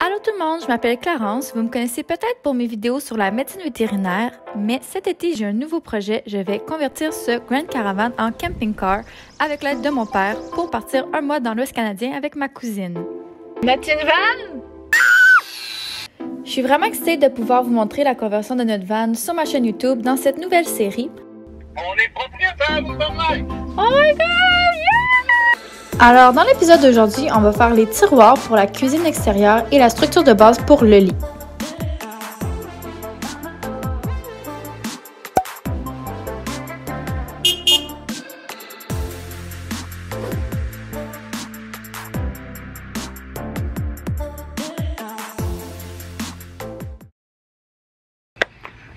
Allô tout le monde, je m'appelle Clarence. Vous me connaissez peut-être pour mes vidéos sur la médecine vétérinaire, mais cet été, j'ai un nouveau projet. Je vais convertir ce Grand Caravan en camping-car avec l'aide de mon père pour partir un mois dans l'Ouest canadien avec ma cousine. Notre van! Je suis vraiment excitée de pouvoir vous montrer la conversion de notre van sur ma chaîne YouTube dans cette nouvelle série. On est propriétaire, nous-mêmes! Oh my god! Alors, dans l'épisode d'aujourd'hui, on va faire les tiroirs pour la cuisine extérieure et la structure de base pour le lit.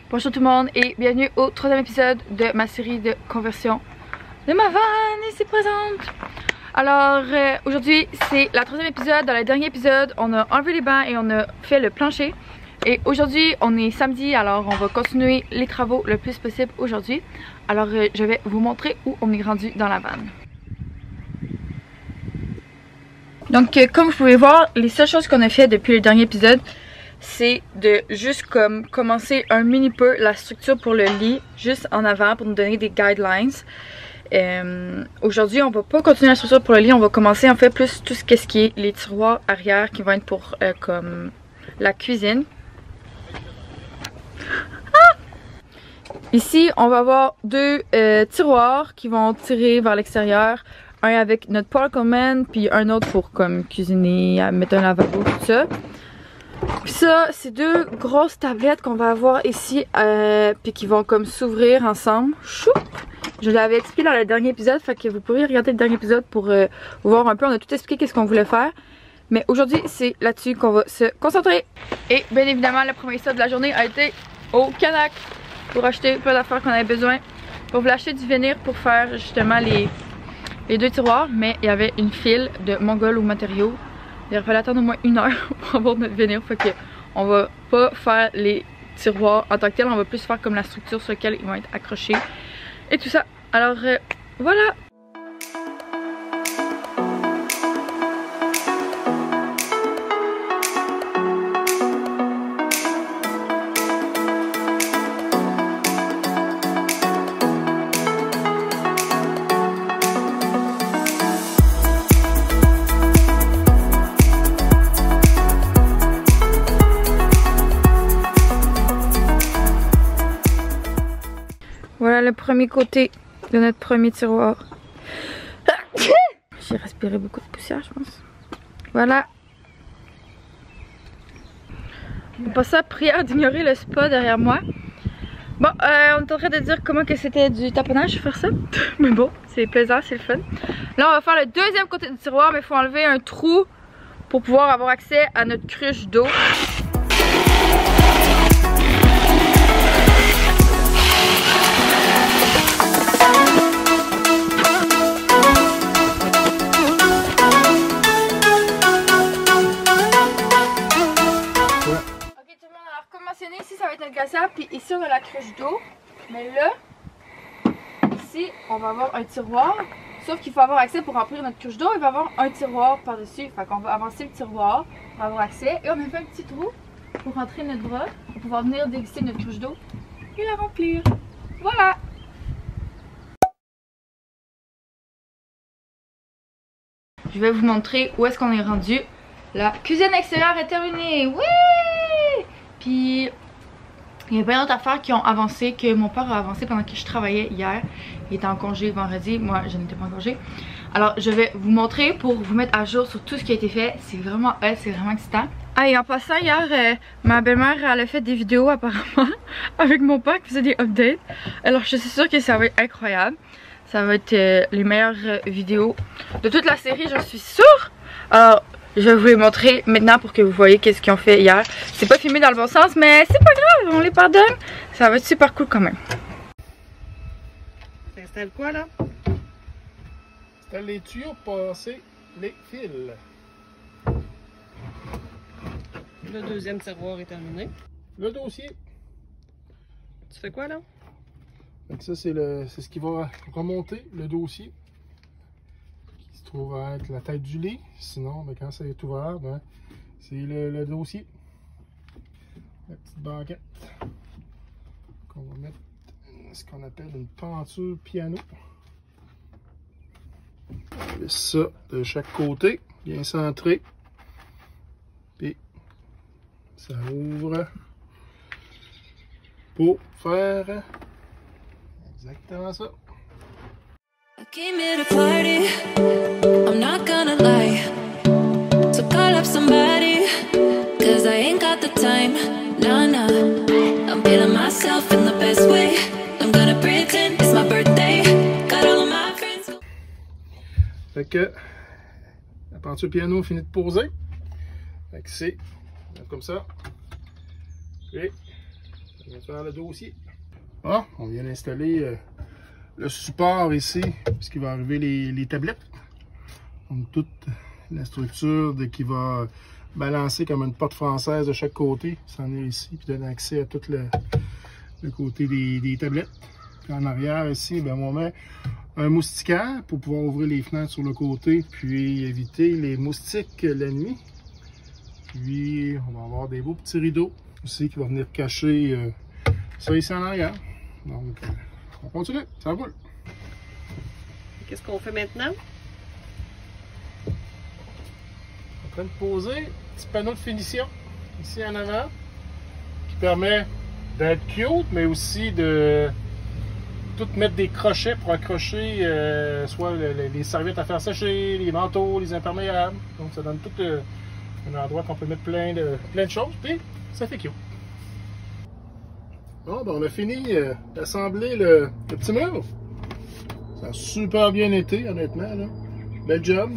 Bonjour tout le monde et bienvenue au troisième épisode de ma série de conversion de ma van ici présente. Alors aujourd'hui c'est la troisième épisode. Dans le dernier épisode on a enlevé les bancs et on a fait le plancher. Et aujourd'hui on est samedi, alors on va continuer les travaux le plus possible aujourd'hui. Alors je vais vous montrer où on est rendu dans la van. Donc comme vous pouvez voir, les seules choses qu'on a fait depuis le dernier épisode, c'est de juste comme commencer un mini peu la structure pour le lit juste en avant pour nous donner des guidelines. Aujourd'hui on va pas continuer la structure pour le lit, on va commencer en fait plus tout ce qui est les tiroirs arrière qui vont être pour comme la cuisine. Ici on va avoir deux tiroirs qui vont tirer vers l'extérieur, un avec notre poêle commune puis un autre pour comme cuisiner, mettre un lavabo, tout ça. Puis ça, c'est deux grosses tablettes qu'on va avoir ici, puis qui vont comme s'ouvrir ensemble. Choup! Je l'avais expliqué dans le dernier épisode, fait que vous pourriez regarder le dernier épisode pour voir un peu. On a tout expliqué qu'est-ce qu'on voulait faire. Mais aujourd'hui, c'est là-dessus qu'on va se concentrer. Et bien évidemment, le premier stop de la journée a été au Canac pour acheter plein d'affaires qu'on avait besoin. Pour vous acheter du vinyle pour faire justement les deux tiroirs, mais il y avait une file de Mongol aux matériaux. Il fallait attendre au moins 1 heure pour avoir notre vinyle, fait que on va pas faire les tiroirs en tant que tel, on va plus faire comme la structure sur laquelle ils vont être accrochés et tout ça. Alors voilà. Voilà le premier côté de notre premier tiroir. J'ai respiré beaucoup de poussière, je pense. Voilà. On passe à prière d'ignorer le spa derrière moi. Bon, on est en train de dire comment que c'était du taponnage faire ça. Mais bon, c'est plaisant, c'est le fun. Là, on va faire le deuxième côté du tiroir, mais il faut enlever un trou pour pouvoir avoir accès à notre cruche d'eau. Ici ça va être notre glacière, puis ici on a la cruche d'eau. Mais là, ici on va avoir un tiroir. Sauf qu'il faut avoir accès pour remplir notre cruche d'eau. Il va y avoir un tiroir par-dessus. Fait qu'on va avancer le tiroir pour avoir accès. Et on a fait un petit trou pour rentrer notre bras, pour pouvoir venir déguster notre cruche d'eau et la remplir. Voilà! Je vais vous montrer où est-ce qu'on est rendu. La cuisine extérieure est terminée. Oui! Puis il y a plein d'autres affaires qui ont avancé, que mon père a avancé pendant que je travaillais hier. Il était en congé vendredi, moi je n'étais pas en congé. Alors je vais vous montrer pour vous mettre à jour sur tout ce qui a été fait. C'est vraiment c'est vraiment excitant. Ah, et en passant hier, ma belle-mère elle a fait des vidéos apparemment avec mon père qui faisait des updates. Alors je suis sûre que ça va être incroyable. Ça va être les meilleures vidéos de toute la série, j'en suis sûre. Alors je vais vous les montrer maintenant pour que vous voyez qu'est-ce qu'ils ont fait hier. C'est pas filmé dans le bon sens, mais c'est pas grave, on les pardonne. Ça va être super cool quand même. T'installes quoi là? T'installes les tuyaux pour passer les fils. Le deuxième tiroir est terminé. Le dossier. Tu fais quoi là? Donc ça c'est ce qui va remonter le dossier. Qui se trouve à être la tête du lit. Sinon, ben, quand ça est ouvert, ben, c'est le dossier. La petite banquette qu'on va mettre ce qu'on appelle une penture piano. On laisse ça de chaque côté, bien centré. Puis ça ouvre pour faire exactement ça. I came here to party, I'm not gonna lie. So call up somebody, cause I ain't got the time. Nah, nah, I'm feeling myself in the best way. I'm gonna pretend it's my birthday. Got all of my friends. Fait que la peinture piano finit de poser. Fait que c'est comme ça. Et on vient de faire le dossier. Ah, on vient d'installer le support ici, puisqu'il va arriver les tablettes. Donc toute la structure qui va balancer comme une porte française de chaque côté. Ça en est ici, puis donne accès à tout le côté des tablettes. Puis en arrière ici, ben, on met un moustiquaire pour pouvoir ouvrir les fenêtres sur le côté, puis éviter les moustiques la nuit. Puis on va avoir des beaux petits rideaux aussi qui vont venir cacher ça ici en arrière. Donc on continue, ça roule. Qu'est-ce qu'on fait maintenant? En train de poser un petit panneau de finition ici en avant qui permet d'être cute, mais aussi de tout mettre des crochets pour accrocher soit les serviettes à faire sécher, les manteaux, les imperméables. Donc ça donne tout un endroit qu'on peut mettre plein de choses, puis ça fait cute. Bon, ben on a fini d'assembler le petit mur. Ça a super bien été, honnêtement, là. Bel job.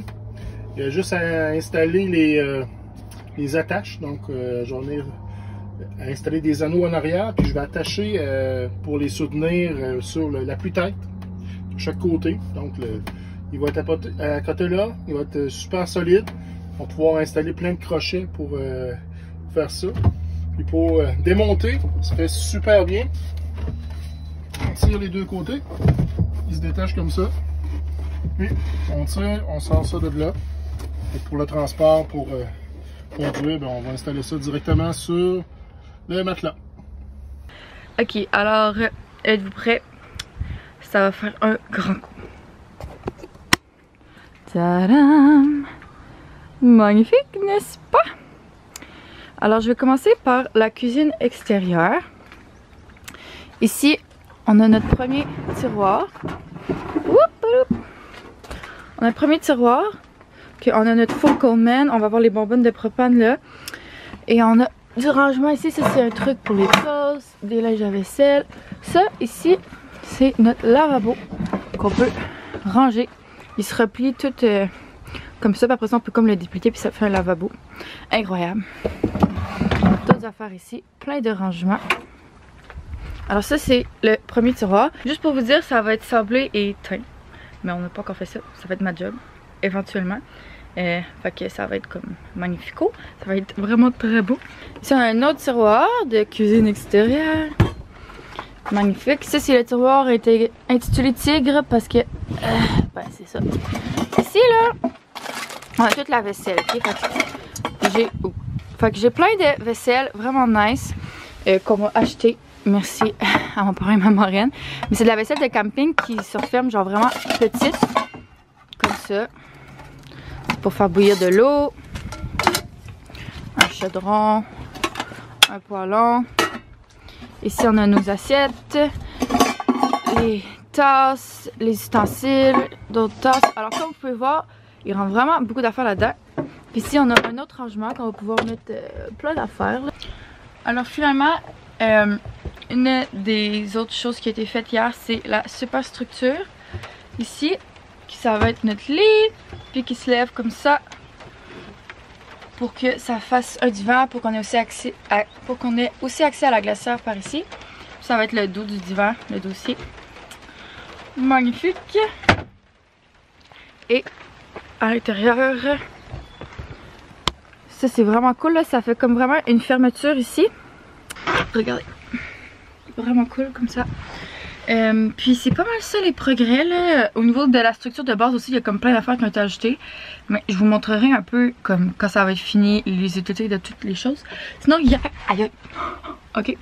Il y a juste à installer les attaches. Donc, j'en ai à installer des anneaux en arrière, puis je vais attacher pour les soutenir sur l'appui-tête de chaque côté. Donc, il va être à côté là, il va être super solide. On va pouvoir installer plein de crochets pour faire ça. Puis pour démonter, ça fait super bien. On tire les deux côtés, il se détache comme ça. Puis on tire, on sort ça de là. Et pour le transport, pour conduire, ben, on va installer ça directement sur le matelas. Ok, alors êtes-vous prêts? Ça va faire un grand coup. Tadam! Magnifique, n'est-ce pas? Alors je vais commencer par la cuisine extérieure. Ici, on a notre premier tiroir. On a le premier tiroir. Okay, on a notre four Coleman. On va avoir les bonbonnes de propane là. Et on a du rangement ici. Ça, c'est un truc pour les tasses, des linges à vaisselle. Ça, ici, c'est notre lavabo qu'on peut ranger. Il se replie tout comme ça. Puis après ça, on peut comme le déplier. Puis ça fait un lavabo. Incroyable. D'autres affaires ici. Plein de rangements. Alors ça, c'est le premier tiroir. Juste pour vous dire, ça va être sablé et teint. Mais on n'a pas encore fait ça. Ça va être ma job. Éventuellement. Fait que ça va être comme magnifico. Ça va être vraiment très beau. Ici on a un autre tiroir de cuisine extérieure. Magnifique. Ça c'est le tiroir intitulé Tigre parce que ben c'est ça. Ici là on a toute la vaisselle. Okay? Fait que j'ai plein de vaisselle vraiment nice qu'on va acheter. Merci à mon parrain et ma marraine. Mais c'est de la vaisselle de camping qui se referme genre vraiment petite. Comme ça. Pour faire bouillir de l'eau, un chaudron, un poêlon. Ici on a nos assiettes, les tasses, les ustensiles, d'autres tasses. Alors comme vous pouvez voir, il rentre vraiment beaucoup d'affaires là-dedans. Ici on a un autre rangement qu'on va pouvoir mettre plein d'affaires. Alors finalement, une des autres choses qui a été faite hier, c'est la superstructure. Ici, ça va être notre lit, puis qui se lève comme ça pour que ça fasse un divan, pour qu'on ait aussi accès à la glacière par ici. Ça va être le dos du divan, le dossier. Magnifique. Et à l'intérieur, ça c'est vraiment cool là, ça fait comme vraiment une fermeture ici. Regardez, vraiment cool comme ça. Puis c'est pas mal ça les progrès là. Au niveau de la structure de base aussi, il y a comme plein d'affaires qui ont été ajoutées. Mais je vous montrerai un peu comme quand ça va être fini les utilités de toutes les choses. Sinon hier, aïe, ok,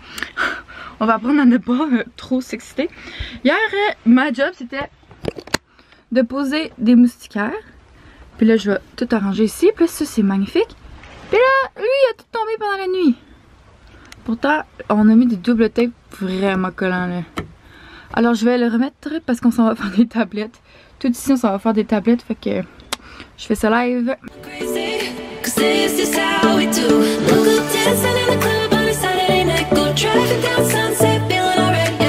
on va apprendre à ne pas trop s'exciter. Hier, ma job c'était de poser des moustiquaires. Puis là je vais tout arranger ici. Puis là ça c'est magnifique. Puis là lui il a tout tombé pendant la nuit. Pourtant on a mis des double tapes vraiment collants là. Alors je vais le remettre parce qu'on s'en va faire des tablettes. Tout ici on s'en va faire des tablettes. Fait que je fais ça live.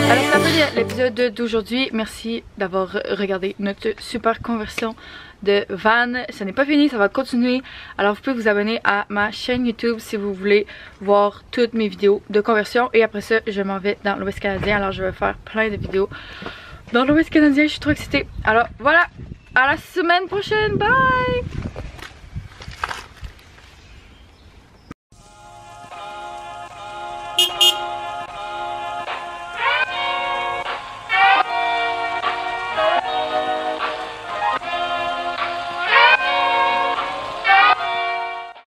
Alors c'est la fin de l'épisode d'aujourd'hui. Merci d'avoir regardé notre super conversion de van. Ça n'est pas fini, ça va continuer. Alors vous pouvez vous abonner à ma chaîne YouTube si vous voulez voir toutes mes vidéos de conversion. Et après ça je m'en vais dans l'Ouest canadien. Alors je vais faire plein de vidéos dans l'Ouest canadien. Je suis trop excitée. Alors voilà, à la semaine prochaine, bye!